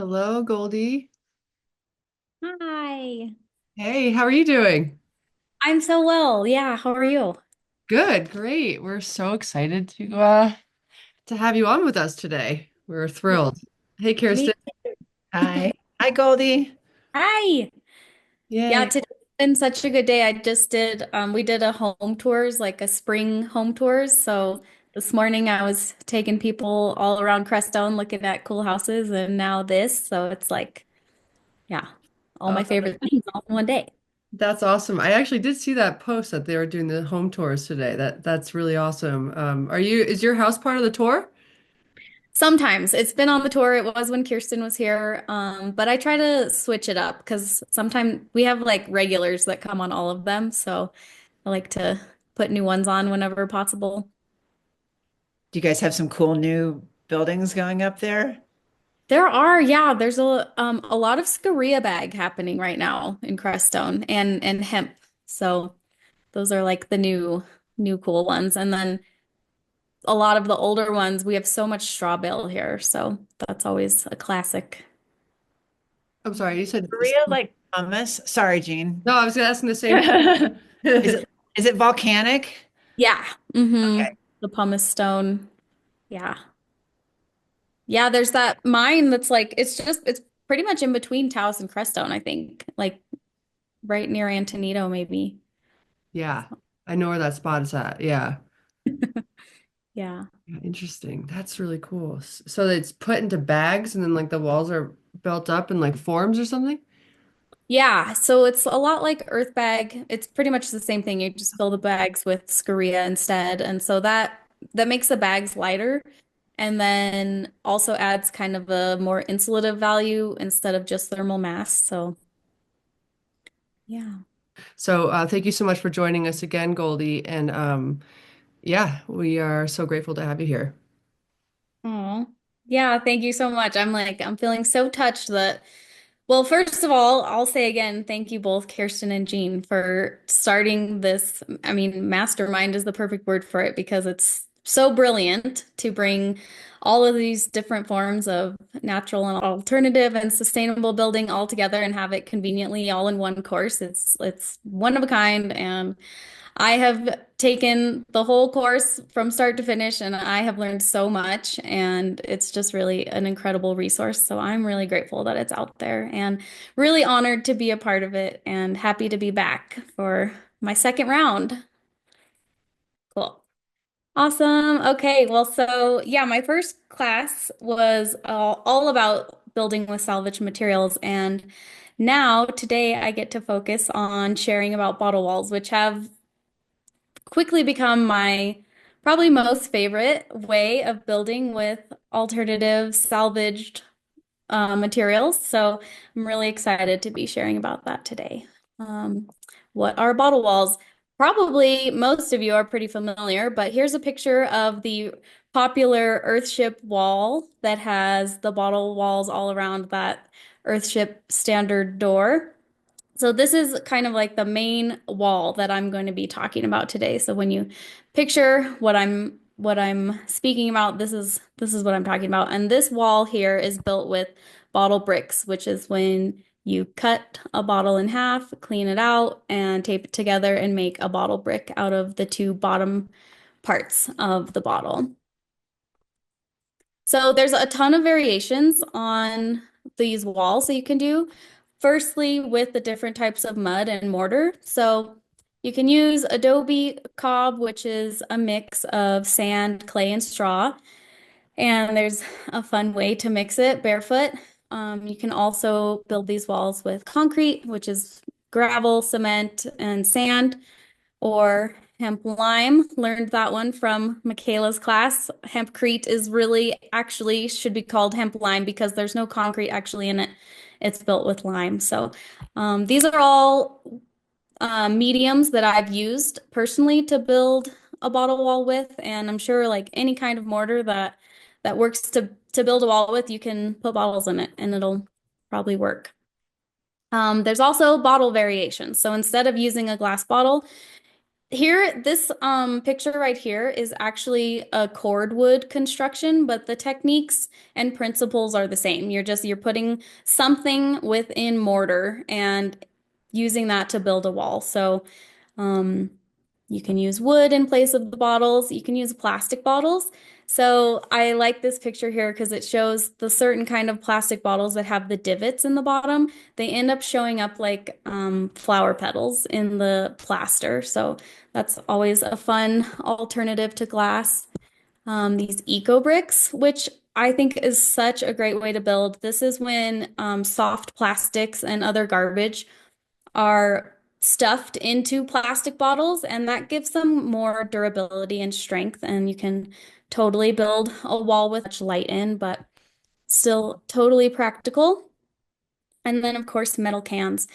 Hello, Goldie. Hi. Hey, how are you doing? I'm so well. Yeah, how are you? Good, great. We're so excited to have you on with us today. We're Yeah, thrilled. Hey, me Kirsten. too. Hi. Hi, Goldie. Hi. Yeah, Yay. today's been such a good day. We did a home tours, like a spring home tours. So this morning I was taking people all around Crestone looking at cool houses and now this. So it's like, yeah, all Oh, my favorite things all in one day. that's awesome. I actually did see that post that they were doing the home tours today. That's really awesome. Is your house part of the tour? Sometimes it's been on the tour. It was when Kirsten was here. But I try to switch it up because sometimes we have like regulars that come on all of them. So I like to put new ones on whenever possible. Do you guys have some cool new buildings going up there? There's a lot of Scaria bag happening right now in Crestone and hemp. So those are like the new cool ones. And then a lot of the older ones, we have so much straw bale here, so that's always a classic. I'm sorry, you said Korea, like hummus? Sorry, Jean. no, I was asking the same Is thing. it is it volcanic? Yeah. Mm-hmm. Okay. The pumice stone. Yeah. Yeah, there's that mine that's like it's pretty much in between Taos and Crestone, I think. Like right near Antonito, maybe. Yeah, I know where that spot is at. Yeah. Yeah. Yeah, interesting. That's really cool. So it's put into bags and then like the walls are built up in like forms or something? Yeah, so it's a lot like Earth Bag. It's pretty much the same thing. You just fill the bags with Scaria instead. And so that makes the bags lighter and then also adds kind of a more insulative value instead of just thermal mass. So yeah. So thank you so much for joining us again, Goldie. And yeah, we are so grateful to have you here. Oh, yeah, thank you so much. I'm feeling so touched that, well, first of all, I'll say again, thank you both, Kirsten and Jean, for starting this. I mean, mastermind is the perfect word for it because it's so brilliant to bring all of these different forms of natural and alternative and sustainable building all together and have it conveniently all in one course. It's one of a kind and I have taken the whole course from start to finish, and I have learned so much, and it's just really an incredible resource. So I'm really grateful that it's out there and really honored to be a part of it and happy to be back for my second round. Cool. Awesome. Okay. Well, so yeah, my first class was all about building with salvage materials. And now, today, I get to focus on sharing about bottle walls, which have quickly become my probably most favorite way of building with alternative salvaged materials. So I'm really excited to be sharing about that today. Um, what are bottle walls? Probably most of you are pretty familiar, but here's a picture of the popular Earthship wall that has the bottle walls all around that Earthship standard door. So this is kind of like the main wall that I'm going to be talking about today. So when you picture what I'm speaking about, this is what I'm talking about. And this wall here is built with bottle bricks, which is when you cut a bottle in half, clean it out, and tape it together and make a bottle brick out of the two bottom parts of the bottle. So there's a ton of variations on these walls that you can do. Firstly, with the different types of mud and mortar. So you can use adobe cob, which is a mix of sand, clay, and straw. And there's a fun way to mix it barefoot. You can also build these walls with concrete, which is gravel, cement, and sand or hemp lime. Learned that one from Michaela's class. Hempcrete is really actually should be called hemp lime because there's no concrete actually in it. It's built with lime. So these are all mediums that I've used personally to build a bottle wall with, and I'm sure like any kind of mortar that works to build a wall with, you can put bottles in it and it'll probably work. There's also bottle variations. So instead of using a glass bottle, Here, this picture right here is actually a cordwood construction, but the techniques and principles are the same. You're putting something within mortar and using that to build a wall. So um, you can use wood in place of the bottles. You can use plastic bottles. So I like this picture here because it shows the certain kind of plastic bottles that have the divots in the bottom. They end up showing up like flower petals in the plaster. So that's always a fun alternative to glass. These eco bricks, which I think is such a great way to build. This is when soft plastics and other garbage are stuffed into plastic bottles, and that gives them more durability and strength. And you can totally build a wall with much light in, but still totally practical. And then, of course, metal cans.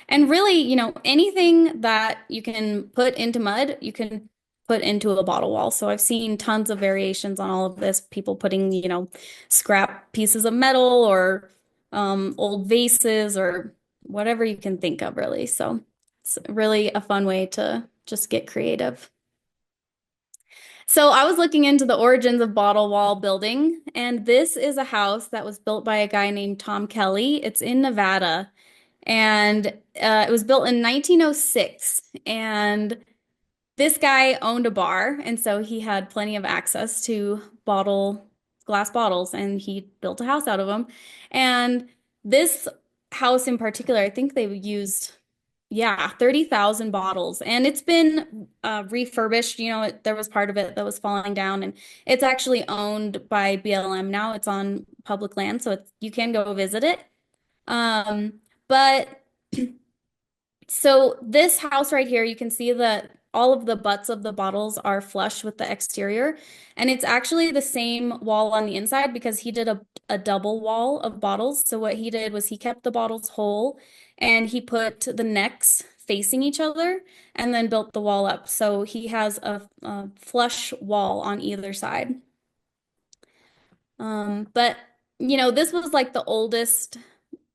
And really, anything that you can put into mud, you can put into a bottle wall. So I've seen tons of variations on all of this, people putting, scrap pieces of metal or old vases or whatever you can think of, really. So it's really a fun way to just get creative. So I was looking into the origins of bottle wall building, and this is a house that was built by a guy named Tom Kelly. It's in Nevada, and it was built in 1906. And this guy owned a bar, and so he had plenty of access to glass bottles, and he built a house out of them. And this house in particular, I think they used, yeah, 30,000 bottles, and it's been refurbished. There was part of it that was falling down, and it's actually owned by BLM now. It's on public land, so you can go visit it. But so this house right here, you can see that all of the butts of the bottles are flush with the exterior, and it's actually the same wall on the inside because he did a double wall of bottles. So what he did was he kept the bottles whole and he put the necks facing each other and then built the wall up. So he has a flush wall on either side. But this was like the oldest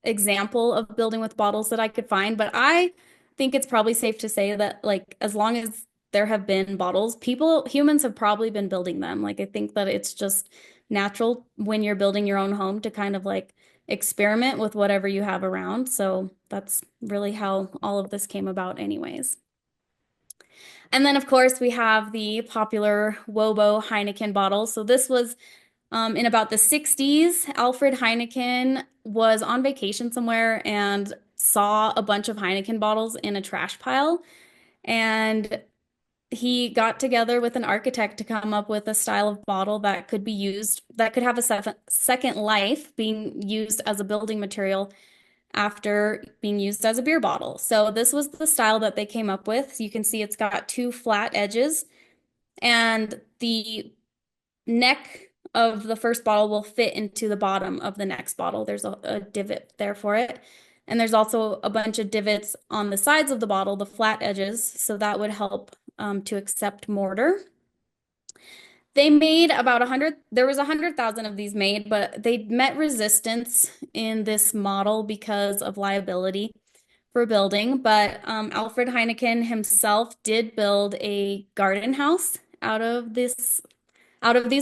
example of building with bottles that I could find, but I think it's probably safe to say that like as long as there have been bottles, humans have probably been building them. Like I think that it's just natural when you're building your own home to kind of like experiment with whatever you have around. So that's really how all of this came about anyways. And then of course we have the popular Wobo Heineken bottle. So this was in about the 60s, Alfred Heineken was on vacation somewhere and saw a bunch of Heineken bottles in a trash pile. And he got together with an architect to come up with a style of bottle that could be used, that could have a second life being used as a building material after being used as a beer bottle. So this was the style that they came up with. So you can see it's got two flat edges, and the neck of the first bottle will fit into the bottom of the next bottle. There's a divot there for it. And there's also a bunch of divots on the sides of the bottle, the flat edges, so that would help to accept mortar. They made about 100, there was 100,000 of these made, but they met resistance in this model because of liability for building. But Alfred Heineken himself did build a garden house out of these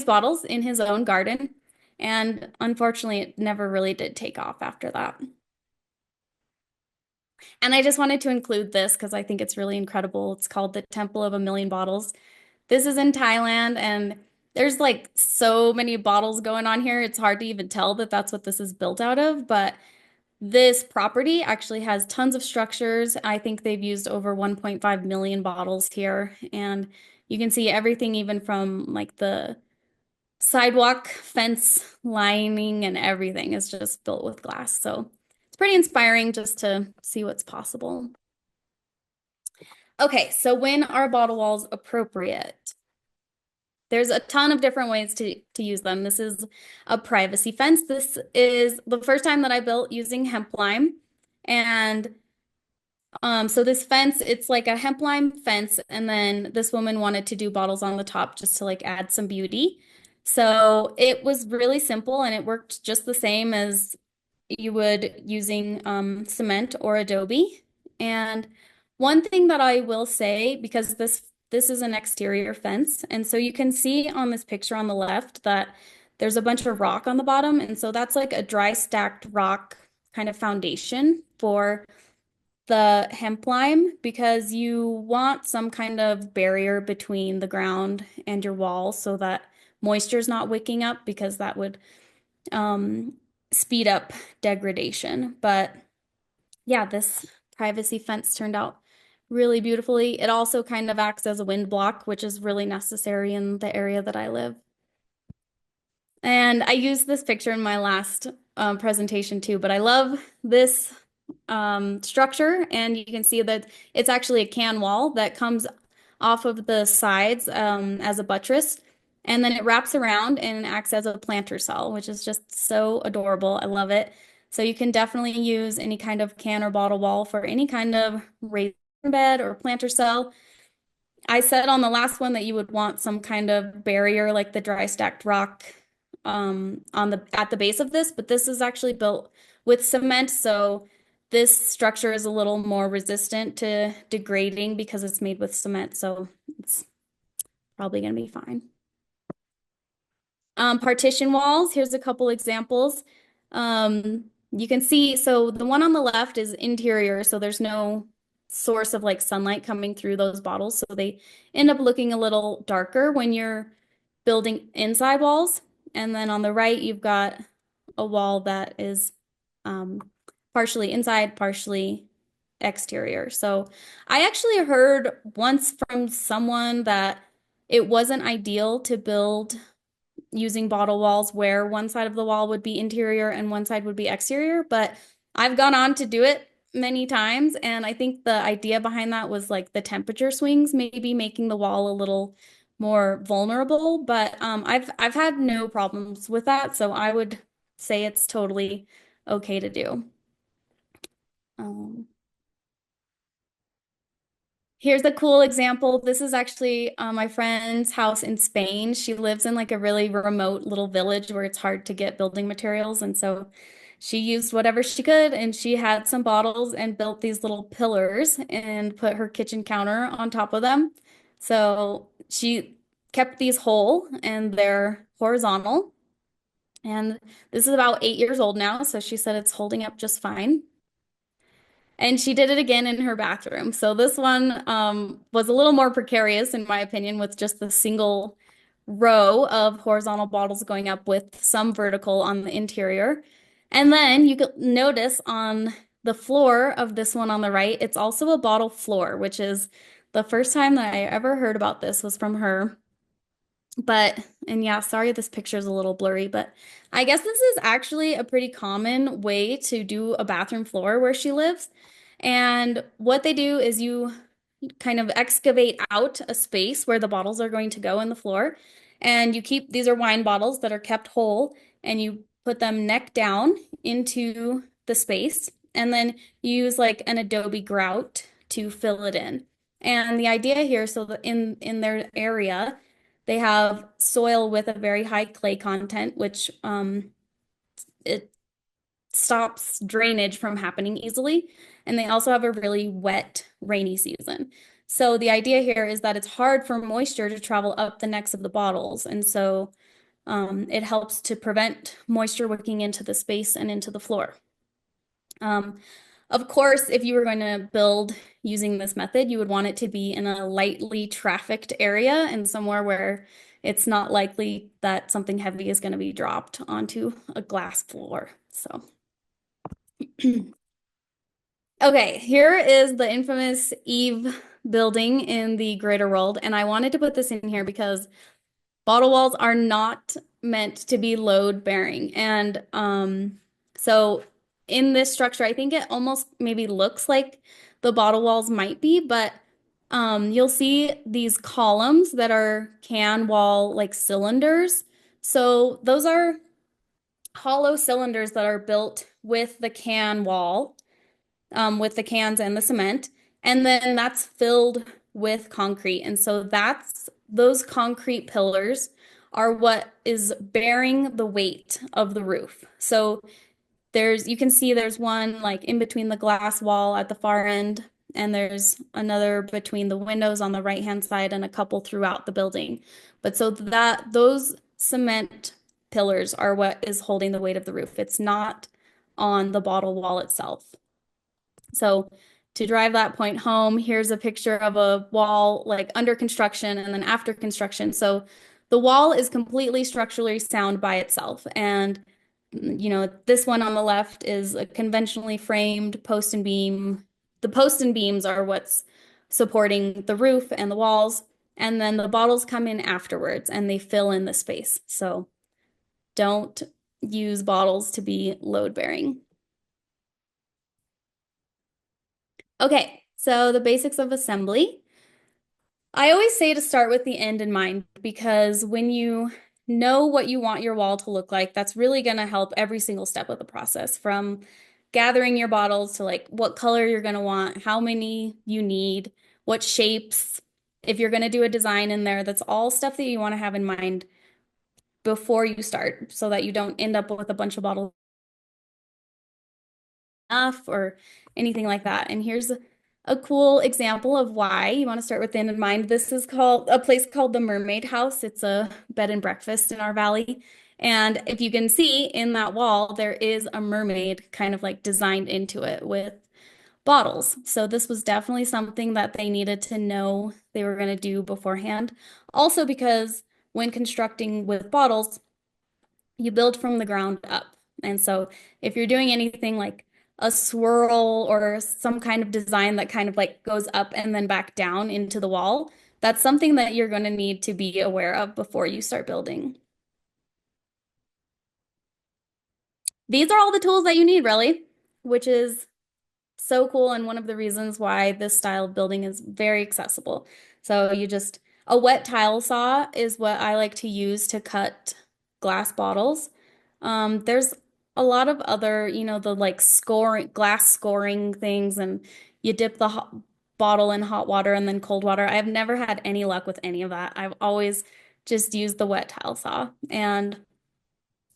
bottles in his own garden. And unfortunately, it never really did take off after that. And I just wanted to include this because I think it's really incredible. It's called the Temple of a Million Bottles. This is in Thailand, and there's like so many bottles going on here. It's hard to even tell that that's what this is built out of, but this property actually has tons of structures. I think they've used over 1.5 million bottles here, and you can see everything even from like the sidewalk fence lining and everything is just built with glass. So it's pretty inspiring just to see what's possible. Okay, so when are bottle walls appropriate? There's a ton of different ways to use them. This is a privacy fence. This is the first time that I built using hemp lime. And so this fence, it's like a hemp lime fence, and then this woman wanted to do bottles on the top just to like add some beauty. So it was really simple and it worked just the same as you would using cement or adobe. And one thing that I will say, because this is an exterior fence. And so you can see on this picture on the left that there's a bunch of rock on the bottom. And so that's like a dry stacked rock kind of foundation for the hemp lime because you want some kind of barrier between the ground and your wall so that moisture is not wicking up because that would um, speed up degradation. But yeah, this privacy fence turned out really beautifully. It also kind of acts as a wind block, which is really necessary in the area that I live. And I used this picture in my last presentation too, but I love this structure, and you can see that it's actually a can wall that comes off of the sides as a buttress, and then it wraps around and acts as a planter cell, which is just so adorable. I love it. So you can definitely use any kind of can or bottle wall for any kind of raised bed or planter cell. I said on the last one that you would want some kind of barrier like the dry stacked rock on the at the base of this, but this is actually built with cement, so this structure is a little more resistant to degrading because it's made with cement, so it's probably going to be fine. Partition walls, here's a couple examples. You can see, so the one on the left is interior, so there's no source of like sunlight coming through those bottles, so they end up looking a little darker when you're building inside walls. And then on the right, you've got a wall that is partially inside, partially exterior. So I actually heard once from someone that it wasn't ideal to build using bottle walls where one side of the wall would be interior and one side would be exterior, but I've gone on to do it many times, and I think the idea behind that was like the temperature swings, maybe making the wall a little more vulnerable, but I've had no problems with that, so I would say it's totally okay to do. Um, Here's a cool example. This is actually my friend's house in Spain. She lives in like a really remote little village where it's hard to get building materials. And so she used whatever she could, and she had some bottles and built these little pillars and put her kitchen counter on top of them. So she kept these whole and they're horizontal. And this is about 8 years old now. So she said it's holding up just fine. And she did it again in her bathroom. So this one was a little more precarious, in my opinion, with just the single row of horizontal bottles going up with some vertical on the interior. And then you could notice on the floor of this one on the right, it's also a bottle floor, which is the first time that I ever heard about this was from her. But, and yeah, sorry, this picture is a little blurry, but I guess this is actually a pretty common way to do a bathroom floor where she lives. And what they do is you kind of excavate out a space where the bottles are going to go in the floor. And you keep, these are wine bottles that are kept whole, and you put them neck down into the space. And then you use like an adobe grout to fill it in. And the idea here, so that in their area, they have soil with a very high clay content, which it stops drainage from happening easily. And they also have a really wet, rainy season. So the idea here is that it's hard for moisture to travel up the necks of the bottles. And so it helps to prevent moisture wicking into the space and into the floor. Of course, if you were going to build using this method, you would want it to be in a lightly trafficked area and somewhere where it's not likely that something heavy is going to be dropped onto a glass floor. So, okay, here is the infamous Eve building in the greater world. And I wanted to put this in here because bottle walls are not meant to be load bearing. And so in this structure, I think it almost maybe looks like the bottle walls might be, but you'll see these columns that are can wall like cylinders. So those are hollow cylinders that are built with the can wall, with the cans and the cement, and then that's filled with concrete. And so that's those concrete pillars are what is bearing the weight of the roof. So you can see there's one like in between the glass wall at the far end, and there's another between the windows on the right-hand side and a couple throughout the building. But so that those cement pillars are what is holding the weight of the roof. It's not on the bottle wall itself. So to drive that point home, here's a picture of a wall like under construction and then after construction. So the wall is completely structurally sound by itself. And, this one on the left is a conventionally framed post and beam. The posts and beams are what's supporting the roof and the walls. And then the bottles come in afterwards and they fill in the space. So don't use bottles to be load bearing. Okay, so the basics of assembly. I always say to start with the end in mind because when you know what you want your wall to look like, that's really going to help every single step of the process from gathering your bottles to like what color you're going to want, how many you need, what shapes. If you're going to do a design in there, that's all stuff that you want to have in mind before you start so that you don't end up with a bunch of bottles enough or anything like that. And here's a cool example of why you want to start with the end in mind. This is called a place called the Mermaid House. It's a bed and breakfast in our valley. And if you can see in that wall, there is a mermaid kind of like designed into it with bottles. So this was definitely something that they needed to know they were going to do beforehand. Also because when constructing with bottles, you build from the ground up. And so if you're doing anything like a swirl or some kind of design that kind of like goes up and then back down into the wall, that's something that you're going to need to be aware of before you start building. These are all the tools that you need, really, which is so cool and one of the reasons why this style of building is very accessible. So a wet tile saw is what I like to use to cut glass bottles. There's a lot of other, the like glass scoring things, and you dip the bottle in hot water and then cold water. I've never had any luck with any of that. I've always just used the wet tile saw. And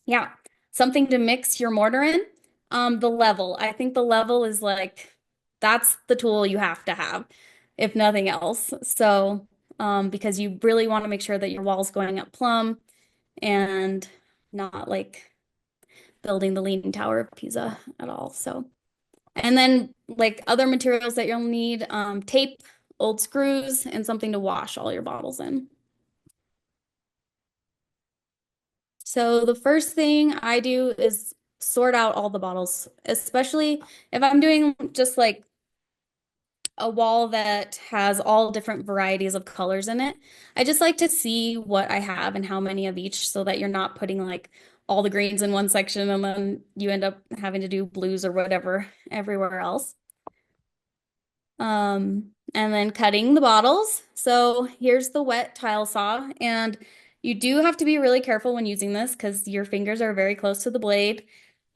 yeah, something to mix your mortar in. The level. I think the level is like, that's the tool you have to have, if nothing else. So, because you really want to make sure that your wall's going up plumb and not like building the Leaning Tower of Pisa at all. So, and then like other materials that you'll need, tape, old screws, and something to wash all your bottles in. So the first thing I do is sort out all the bottles, especially if I'm doing just like a wall that has all different varieties of colors in it. I just like to see what I have and how many of each so that you're not putting like all the greens in one section and then you end up having to do blues or whatever everywhere else. And then cutting the bottles. So here's the wet tile saw, and you do have to be really careful when using this because your fingers are very close to the blade.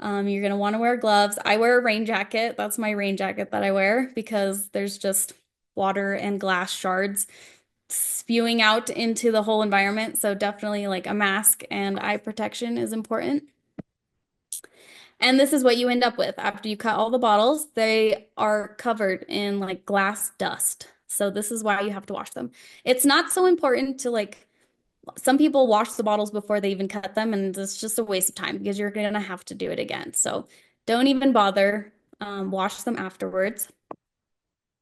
You're gonna want to wear gloves. I wear a rain jacket. That's my rain jacket that I wear because there's just water and glass shards spewing out into the whole environment. So definitely like a mask and eye protection is important. And this is what you end up with after you cut all the bottles. They are covered in like glass dust. So this is why you have to wash them. It's not so important to like, some people wash the bottles before they even cut them, and it's just a waste of time because you're gonna have to do it again. So don't even bother. Wash them afterwards.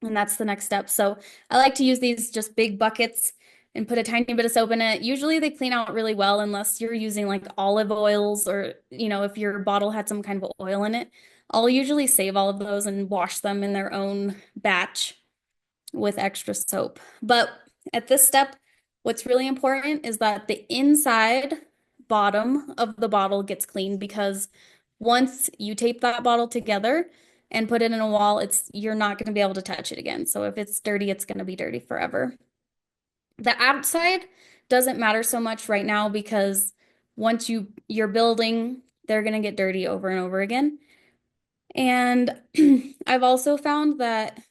And that's the next step. So I like to use these just big buckets and put a tiny bit of soap in it. Usually they clean out really well unless you're using like olive oils or, if your bottle had some kind of oil in it. I'll usually save all of those and wash them in their own batch with extra soap. But at this step, what's really important is that the inside bottom of the bottle gets cleaned because once you tape that bottle together and put it in a wall, you're not going to be able to touch it again. So if it's dirty, it's going to be dirty forever. The outside doesn't matter so much right now because once you're building, they're going to get dirty over and over again. And I've also found that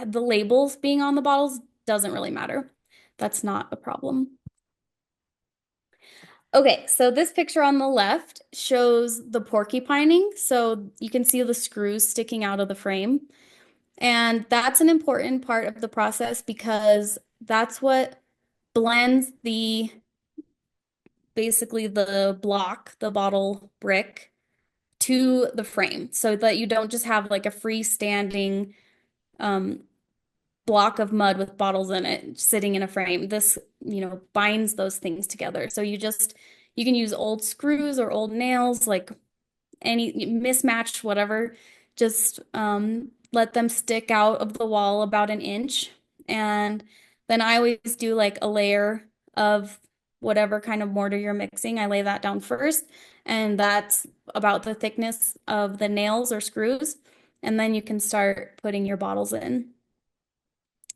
the labels being on the bottles doesn't really matter. That's not a problem. Okay, so this picture on the left shows the porcupining. So you can see the screws sticking out of the frame. And that's an important part of the process because that's what blends the basically the block, the bottle brick to the frame so that you don't just have like a freestanding um, block of mud with bottles in it sitting in a frame. This, binds those things together. So you can use old screws or old nails, like any mismatched, whatever, just let them stick out of the wall about an inch. And then I always do like a layer of whatever kind of mortar you're mixing. I lay that down first, and that's about the thickness of the nails or screws. And then you can start putting your bottles in.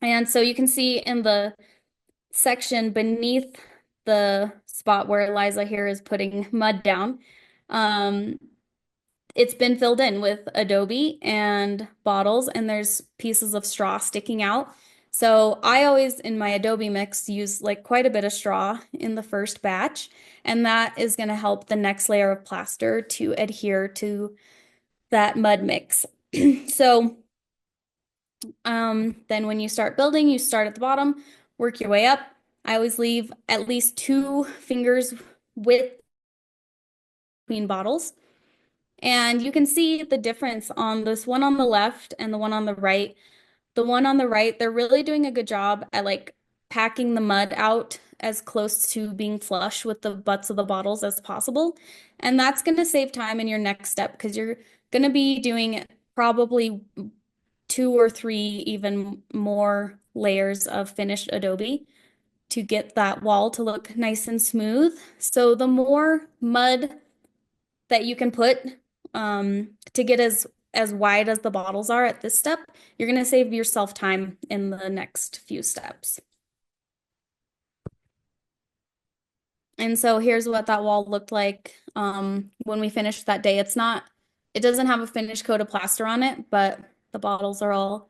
And so you can see in the section beneath the spot where Eliza here is putting mud down, um, it's been filled in with Adobe and bottles, and there's pieces of straw sticking out. So I always, in my Adobe mix, use like quite a bit of straw in the first batch, and that is going to help the next layer of plaster to adhere to that mud mix. So then when you start building, you start at the bottom, work your way up. I always leave at least 2 fingers width between bottles. And you can see the difference on this one on the left and the one on the right. The one on the right, they're really doing a good job at like packing the mud out as close to being flush with the butts of the bottles as possible. And that's going to save time in your next step because you're going to be doing probably 2 or 3, even more layers of finished Adobe to get that wall to look nice and smooth. So the more mud that you can put to get as wide as the bottles are at this step, you're going to save yourself time in the next few steps. And so here's what that wall looked like when we finished that day. It doesn't have a finished coat of plaster on it, but the bottles are all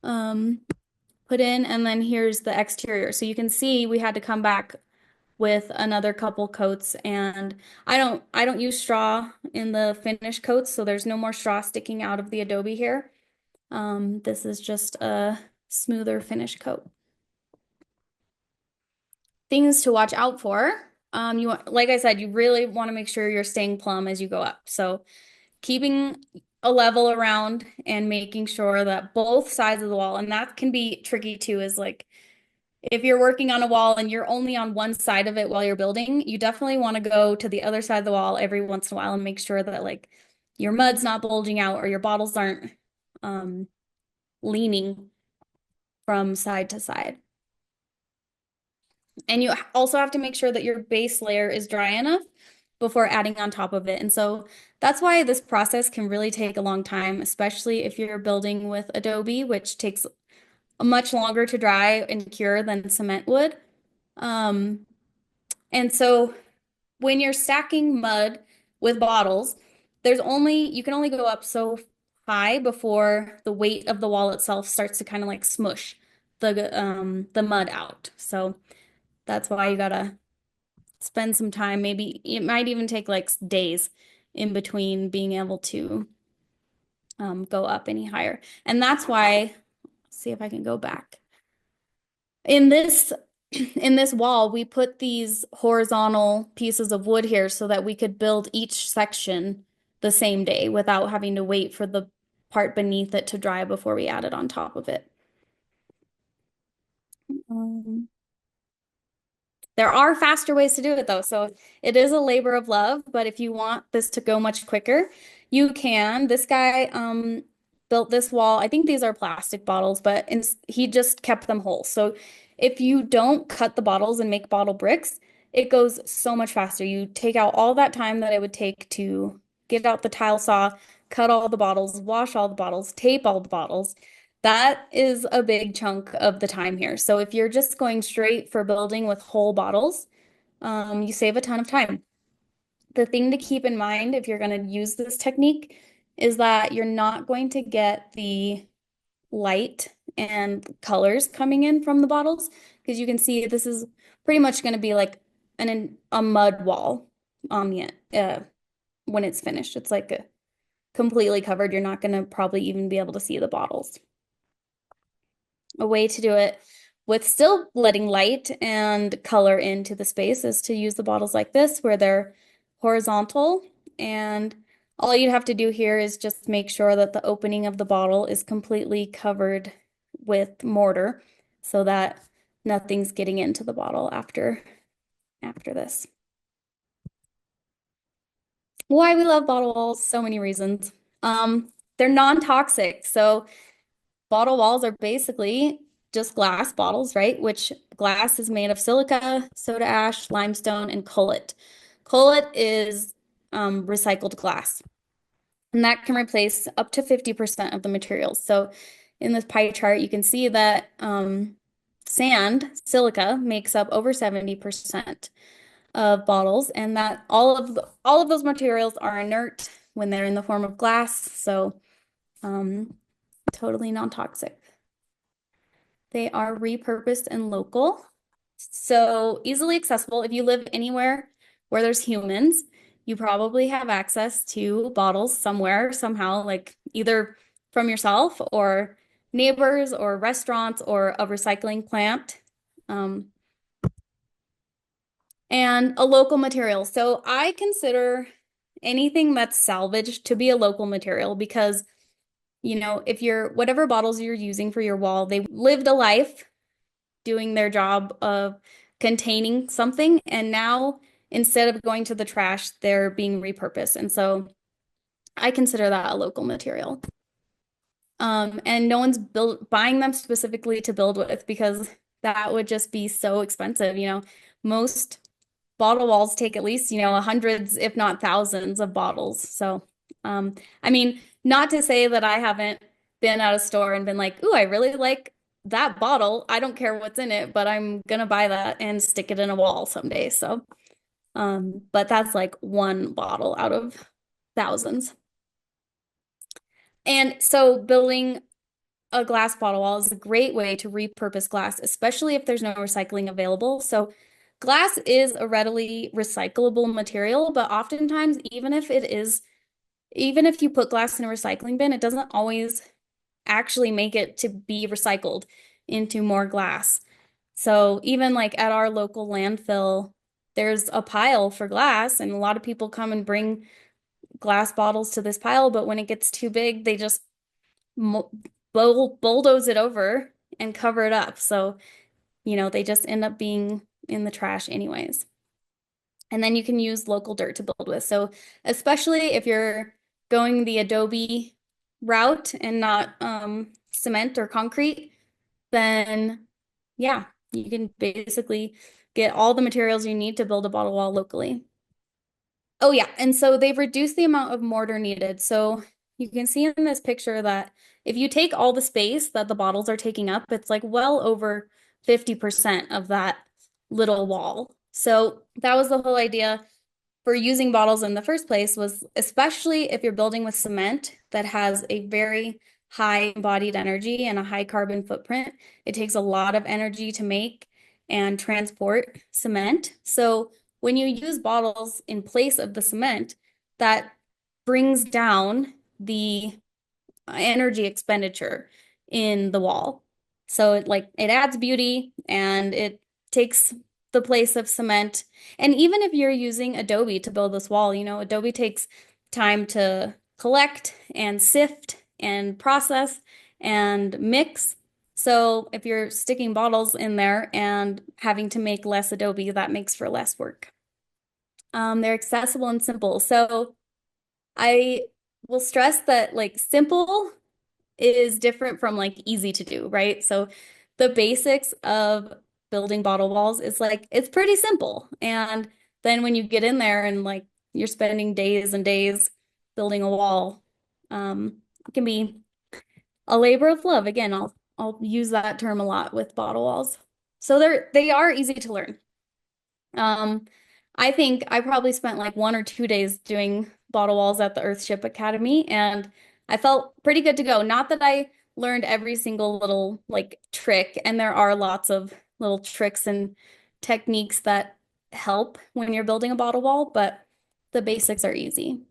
put in. And then here's the exterior. So you can see we had to come back with another couple coats, and I don't use straw in the finished coats, so there's no more straw sticking out of the Adobe here. This is just a smoother finish coat. Things to watch out for. Like I said, you really want to make sure you're staying plumb as you go up. So keeping a level around and making sure that both sides of the wall, and that can be tricky too, is like if you're working on a wall and you're only on one side of it while you're building, you definitely want to go to the other side of the wall every once in a while and make sure that like your mud's not bulging out or your bottles aren't leaning from side to side. And you also have to make sure that your base layer is dry enough before adding on top of it. And so that's why this process can really take a long time, especially if you're building with Adobe, which takes much longer to dry and cure than cement would. And so when you're stacking mud with bottles, you can only go up so high before the weight of the wall itself starts to kind of like smush the mud out. So that's why you gotta spend some time. Maybe it might even take like days in between being able to go up any higher. And that's why, let's see if I can go back. In this in this wall, we put these horizontal pieces of wood here so that we could build each section the same day without having to wait for the part beneath it to dry before we add it on top of it. There are faster ways to do it though. So it is a labor of love, but if you want this to go much quicker, you can. This guy built this wall. I think these are plastic bottles, but he just kept them whole. So if you don't cut the bottles and make bottle bricks, it goes so much faster. You take out all that time that it would take to get out the tile saw, cut all the bottles, wash all the bottles, tape all the bottles. That is a big chunk of the time here. So if you're just going straight for building with whole bottles, you save a ton of time. The thing to keep in mind if you're going to use this technique is that you're not going to get the light and colors coming in from the bottles because you can see this is pretty much going to be like a mud wall on the when it's finished. It's like completely covered. You're not going to probably even be able to see the bottles. A way to do it with still letting light and color into the space is to use the bottles like this, where they're horizontal. And all you'd have to do here is just make sure that the opening of the bottle is completely covered with mortar so that nothing's getting into the bottle after this. Why we love bottle walls, so many reasons. They're non-toxic, so bottle walls are basically just glass bottles, right? Which glass is made of silica, soda ash, limestone, and collet. Collet is recycled glass, and that can replace up to 50% of the materials. So in this pie chart, you can see that sand, silica, makes up over 70% of bottles, and that all of those materials are inert when they're in the form of glass, so totally non-toxic. They are repurposed and local, so easily accessible. If you live anywhere where there's humans, you probably have access to bottles somewhere, somehow, like either from yourself or neighbors or restaurants or a recycling plant. And a local material. So I consider anything that's salvaged to be a local material because, if whatever bottles you're using for your wall, they lived a life doing their job of containing something. And now instead of going to the trash, they're being repurposed. And so I consider that a local material. And no one's buying them specifically to build with because that would just be so expensive. Most bottle walls take at least, hundreds, if not thousands of bottles. So, I mean, not to say that I haven't been at a store and been like, ooh, I really like that bottle. I don't care what's in it, but I'm gonna buy that and stick it in a wall someday. So, but that's like one bottle out of thousands. And so building a glass bottle wall is a great way to repurpose glass, especially if there's no recycling available. So glass is a readily recyclable material, but oftentimes, even if you put glass in a recycling bin, it doesn't always actually make it to be recycled into more glass. So even like at our local landfill, there's a pile for glass, and a lot of people come and bring glass bottles to this pile, but when it gets too big, they just bulldoze it over and cover it up. So, they just end up being in the trash anyways. And then you can use local dirt to build with. So especially if you're going the adobe route and not cement or concrete, then yeah, you can basically get all the materials you need to build a bottle wall locally. Oh yeah, and so they've reduced the amount of mortar needed. So you can see in this picture that if you take all the space that the bottles are taking up, it's like well over 50% of that little wall. So that was the whole idea for using bottles in the first place, was especially if you're building with cement that has a very high embodied energy and a high carbon footprint. It takes a lot of energy to make and transport cement. So when you use bottles in place of the cement, that brings down the energy expenditure in the wall. So it adds beauty and it takes the place of cement. And even if you're using Adobe to build this wall, Adobe takes time to collect and sift and process and mix. So if you're sticking bottles in there and having to make less Adobe, that makes for less work. They're accessible and simple. So I will stress that simple is different from easy to do, right? So the basics of building bottle walls is it's pretty simple. And then when you get in there and you're spending days and days building a wall, it can be a labor of love. Again, I'll use that term a lot with bottle walls. So they are easy to learn. I think I probably spent 1 or 2 days doing bottle walls at the Earthship Academy, and I felt pretty good to go. Not that I learned every single little trick, and there are lots of little tricks and techniques that help when you're building a bottle wall, but the basics are easy.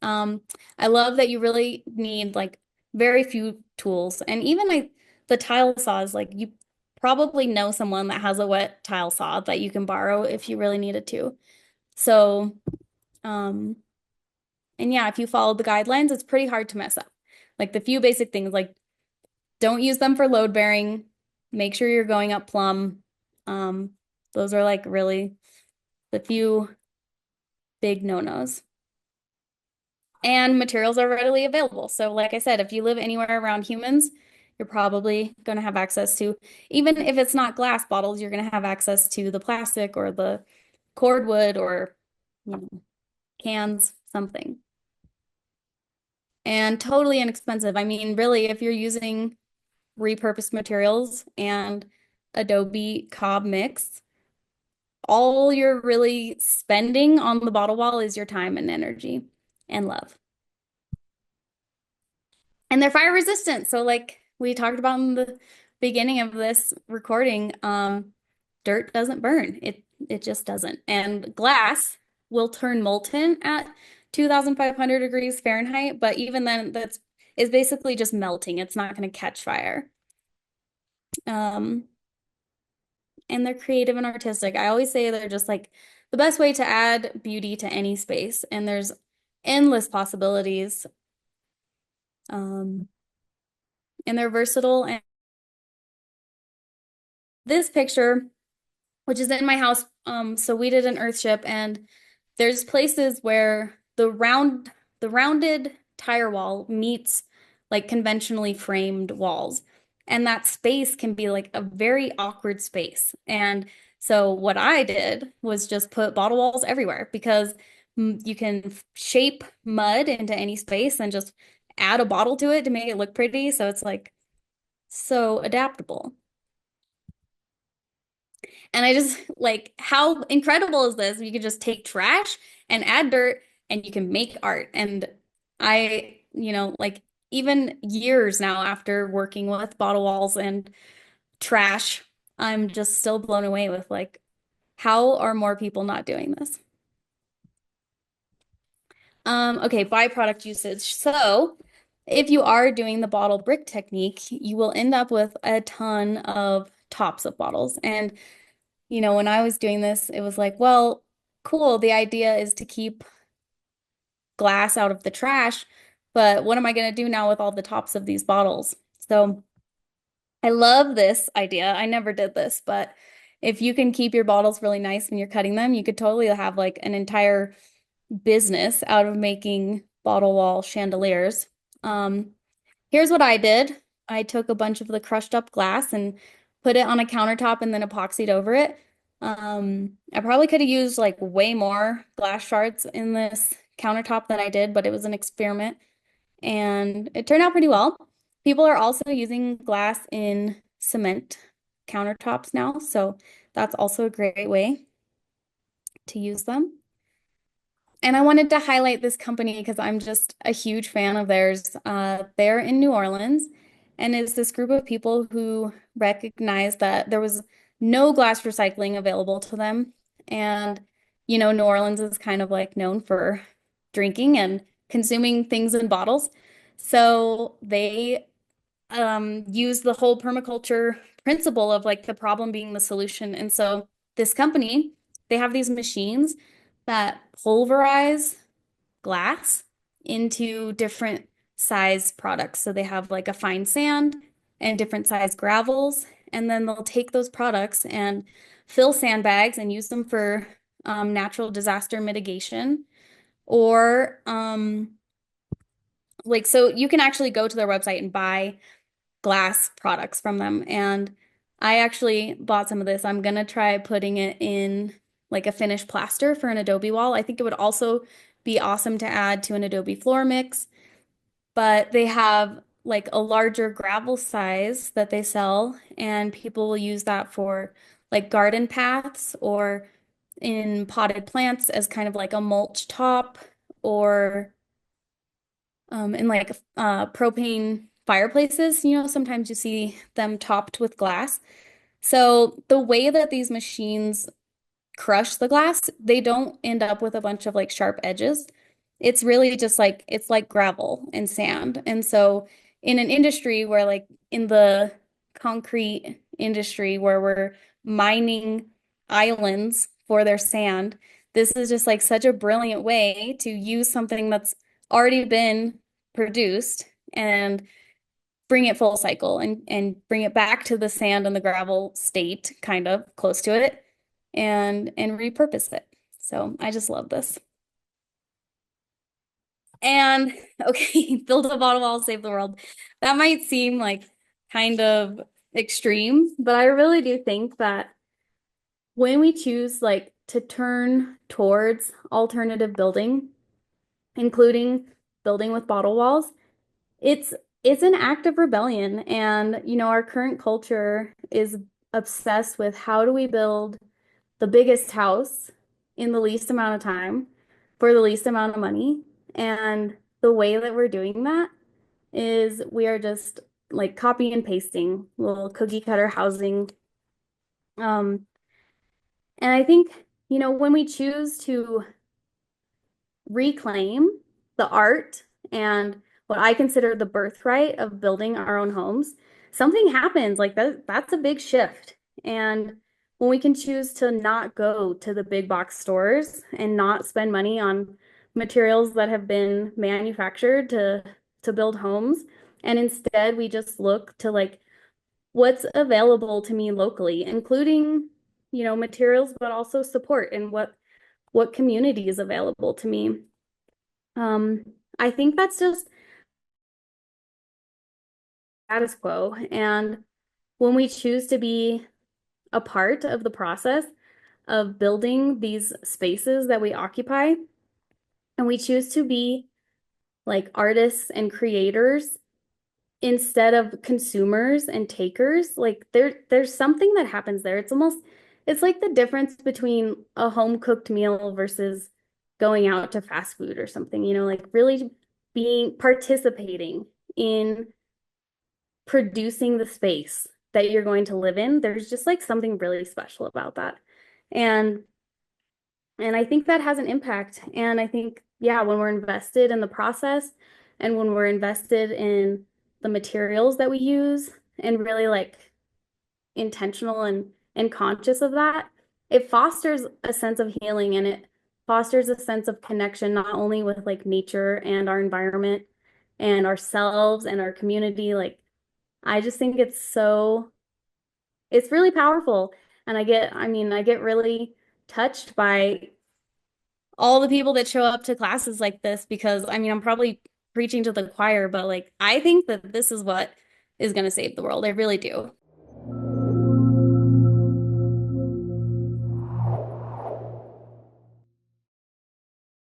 I love that you really need like very few tools. And even like the tile saws, like you probably know someone that has a wet tile saw that you can borrow if you really needed to. So, um, and yeah, if you follow the guidelines, it's pretty hard to mess up. Like the few basic things, like don't use them for load bearing. Make sure you're going up plumb. Um, those are like really the few big no-nos. And materials are readily available. So like I said, if you live anywhere around humans, you're probably going to have access to, even if it's not glass bottles, you're going to have access to the plastic or the cordwood or you know, cans, something. And totally inexpensive. I mean, really, if you're using repurposed materials and Adobe Cob mix, all you're really spending on the bottle wall is your time and energy and love. And they're fire resistant. So like we talked about in the beginning of this recording, dirt doesn't burn. It just doesn't. And glass will turn molten at 2,500 degrees Fahrenheit, but even then that's is basically just melting. It's not going to catch fire. Um, and they're creative and artistic. I always say they're just like the best way to add beauty to any space, and there's endless possibilities. Um, and they're versatile. And this picture, which is in my house, so we did an earthship, and there's places where the rounded tire wall meets like conventionally framed walls. And that space can be like a very awkward space. And so what I did was just put bottle walls everywhere because you can shape mud into any space and just add a bottle to it to make it look pretty. So it's like so adaptable. And I just like, how incredible is this? You could just take trash and add dirt and you can make art. And like even years now after working with bottle walls and trash, I'm just still blown away with like, how are more people not doing this? Okay, byproduct usage. So if you are doing the bottle brick technique, you will end up with a ton of tops of bottles. And when I was doing this, it was like, well, cool. The idea is to keep glass out of the trash, but what am I going to do now with all the tops of these bottles? So I love this idea. I never did this, but if you can keep your bottles really nice when you're cutting them, you could totally have like an entire business out of making bottle wall chandeliers. Um, Here's what I did. I took a bunch of the crushed up glass and put it on a countertop and then epoxied over it. I probably could have used like way more glass shards in this countertop than I did, but it was an experiment and it turned out pretty well. People are also using glass in cement countertops now, so that's also a great way to use them. And I wanted to highlight this company because I'm just a huge fan of theirs. They're in New Orleans, and it's this group of people who recognized that there was no glass recycling available to them. And, New Orleans is kind of like known for drinking and consuming things in bottles. So they use the whole permaculture principle of like the problem being the solution. And so this company, they have these machines that pulverize glass into different size products. So they have like a fine sand and different size gravels, and then they'll take those products and fill sandbags and use them for natural disaster mitigation. Or so you can actually go to their website and buy glass products from them. And I actually bought some of this. I'm gonna try putting it in like a finished plaster for an Adobe wall. I think it would also be awesome to add to an Adobe floor mix, but they have like a larger gravel size that they sell, and people will use that for like garden paths or in potted plants as kind of like a mulch top or in like propane fireplaces, sometimes you see them topped with glass. So the way that these machines crush the glass, they don't end up with a bunch of like sharp edges. it's really just like it's like gravel and sand. And so in an industry where like in the concrete industry where we're mining islands for their sand, this is just like such a brilliant way to use something that's already been produced and bring it full cycle and bring it back to the sand and the gravel state, kind of close to it, and repurpose it. So I just love this. And okay, build a bottle wall, save the world. That might seem like kind of extreme, but I really do think that when we choose like to turn towards alternative building, including building with bottle walls, it's it's an act of rebellion. And our current culture is obsessed with how do we build the biggest house in the least amount of time for the least amount of money. And the way that we're doing that is we are just like copy and pasting little cookie cutter housing. Um, and I think, when we choose to reclaim the art and what I consider the birthright of building our own homes, something happens like that's a big shift. And when we can choose to not go to the big box stores and not spend money on materials that have been manufactured to build homes, and instead we just look to like what's available to me locally, including, materials, but also support and what community is available to me. Um, I think that's just status quo. And when we choose to be a part of the process of building these spaces that we occupy, and we choose to be like artists and creators instead of consumers and takers, like there's something that happens there. It's like the difference between a home cooked meal versus going out to fast food or something, like really being participating in producing the space that you're going to live in. There's just like something really special about that. And I think that has an impact. And I think, yeah, when we're invested in the process and when we're invested in the materials that we use and really like intentional and conscious of that, it fosters a sense of healing and it fosters a sense of connection, not only with like nature and our environment and ourselves and our community. Like, I just think it's really powerful. And I get really touched by all the people that show up to classes like this because I'm probably preaching to the choir, but like I think that this is what is going to save the world. I really do.